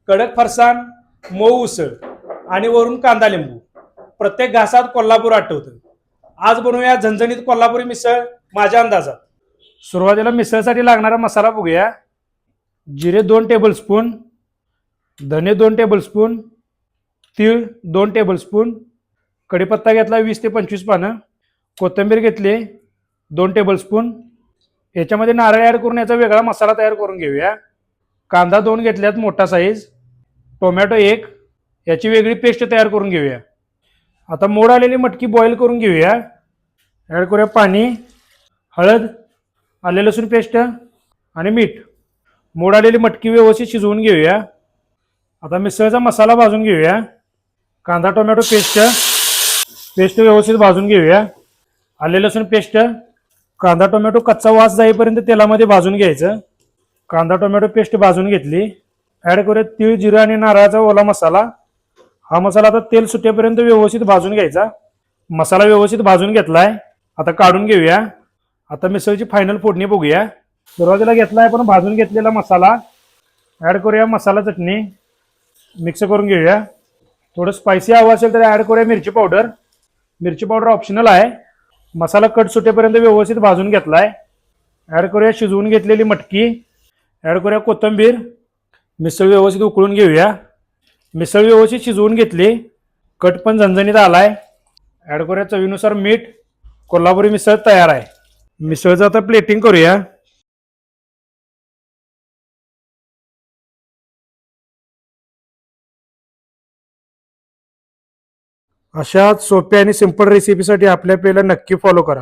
कडक फरसाण, मऊ उसळ आणि वरून कांदा लिंबू. प्रत्येक घासात कोल्हापूर आठवतं. आज बनवूया झणझणीत कोल्हापुरी मिसळ माझ्या अंदाजात. सुरुवातीला मिसळसाठी लागणारा मसाला बघूया. जिरे 2 टेबलस्पून, धने 2 टेबलस्पून, तीळ 2 टेबलस्पून, कढीपत्ता घेतला 20 ते 25 पानं, कोथिंबीर घेतली 2 टेबलस्पून. याच्यामध्ये नारळ ॲड करून याचा वेगळा मसाला तयार करून घेऊया. कांदा 2 घेतल्यात मोठा साईज, टोमॅटो 1, याची वेगळी पेस्ट तयार करून घेऊया. आता मोड आलेली मटकी बॉईल करून घेऊया. ॲड करूया पाणी, हळद, आले लसूण पेस्ट आणि मीठ. मोड आलेली मटकी व्यवस्थित शिजवून घेऊया. आता मिसळचा मसाला भाजून घेऊया. कांदा टोमॅटो पेस्ट व्यवस्थित भाजून घेऊया. आले लसूण पेस्ट, कांदा टोमॅटो कच्चा वास जाईपर्यंत तेलामध्ये भाजून घ्यायचं. कांदा टोमॅटो पेस्ट भाजून घेतली. ॲड करूया तीळ, जिरं आणि नारळाचा ओला मसाला. हा मसाला आता तेल सुटेपर्यंत व्यवस्थित भाजून घ्यायचा. मसाला व्यवस्थित भाजून घेतलाय, आता काढून घेऊया. आता मिसळची फायनल फोडणी बघूया. सुरुवातीला घेतला आहे पण भाजून घेतलेला मसाला. ॲड करूया मसाला चटणी, मिक्स करून घेऊया. थोडं स्पायसी हवं असेल तर ॲड करूया मिरची पावडर. मिरची पावडर ऑप्शनल आहे. मसाला कट सुटेपर्यंत व्यवस्थित भाजून घेतलाय. ॲड करूया शिजवून घेतलेली मटकी. ॲड करूया कोथिंबीर. मिसळ व्यवस्थित उकळून घेऊया. मिसळ व्यवस्थित शिजवून घेतली, कट पण झणझणीत आलाय. ॲड करूया चवीनुसार मीठ. कोल्हापुरी मिसळ तयार आहे. मिसळचं आता प्लेटिंग करूया. अशा सोप्या आणि सिंपल रेसिपीसाठी आपल्या पेजला नक्की फॉलो करा.